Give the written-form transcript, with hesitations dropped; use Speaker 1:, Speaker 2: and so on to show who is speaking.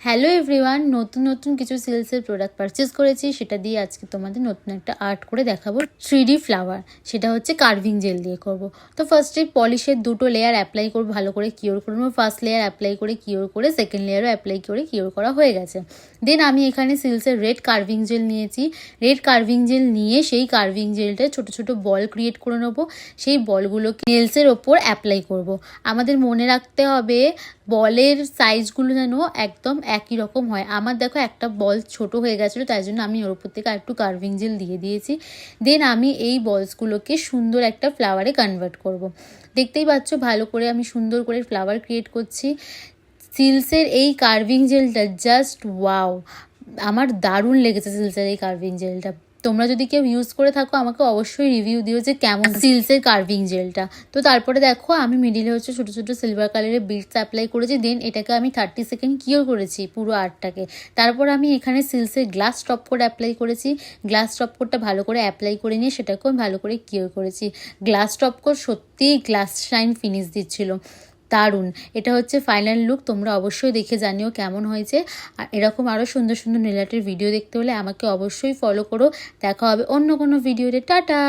Speaker 1: Hello everyone, নতুন নতুন কিছু সিল্কসের প্রোডাক্ট পারচেস করেছি, সেটা দিয়ে আজকে তোমাদের নতুন একটা আর্ট করে দেখাবো। 3D ফ্লাওয়ার, সেটা হচ্ছে কার্ভিং জেল দিয়ে করব। তো ফার্স্টে পলিশের দুটো লেয়ার অ্যাপ্লাই করবো, ভালো করে কিওর করবো। ফার্স্ট লেয়ার অ্যাপ্লাই করে কিওর করে সেকেন্ড লেয়ারও অ্যাপ্লাই করে কিওর করা হয়ে গেছে। দেন আমি এখানে সিল্কসের রেড কার্ভিং জেল নিয়েছি। রেড কার্ভিং জেল নিয়ে সেই কার্ভিং জেলটা ছোটো ছোটো বল ক্রিয়েট করে নেবো। সেই বলগুলোকে নেলসের ওপর অ্যাপ্লাই করব। আমাদের মনে রাখতে হবে বলের সাইজগুলো যেন একদম একই রকম হয়। আমার দেখো একটা বল ছোট হয়ে গেছিলো, তাই জন্য আমি ওর উপর থেকে একটু কার্ভিং জেল দিয়ে দিয়েছি। দেন আমি এই বলসগুলোকে সুন্দর একটা ফ্লাওয়ারে কনভার্ট করব। দেখতেই পাচ্ছ ভালো করে আমি সুন্দর করে ফ্লাওয়ার ক্রিয়েট করছি। সিল্কসের এই কার্ভিং জেলটা জাস্ট ওয়াও, আমার দারুণ লেগেছে সিল্কসের এই কার্ভিং জেলটা। তোমরা যদি কেউ ইউজ করে থাকো আমাকে অবশ্যই রিভিউ দিও যে কেমন সিল্কসের কার্ভিং জেলটা। তো তারপরে দেখো আমি মিডিলে হচ্ছে ছোটো ছোটো সিলভার কালারের বিটস অ্যাপ্লাই করেছি। দেন এটাকে আমি 30 সেকেন্ড কিওর করেছি পুরো আর্টটাকে। তারপর আমি এখানে সিল্কসের গ্লাস টপ কোড অ্যাপ্লাই করেছি। গ্লাস টপ কোডটা ভালো করে অ্যাপ্লাই করে নিয়ে সেটাকেও আমি ভালো করে কিওর করেছি। গ্লাস টপ কোড সত্যিই গ্লাস শাইন ফিনিশ দিচ্ছিল, দারুণ। এটা হচ্ছে ফাইনাল লুক, তোমরা অবশ্যই দেখে জানিও কেমন হয়েছে। আর এরকম আরও সুন্দর সুন্দর নেল আর্টের ভিডিও দেখতে হলে আমাকে অবশ্যই ফলো করো। দেখা হবে অন্য কোনো ভিডিওতে। টাটা।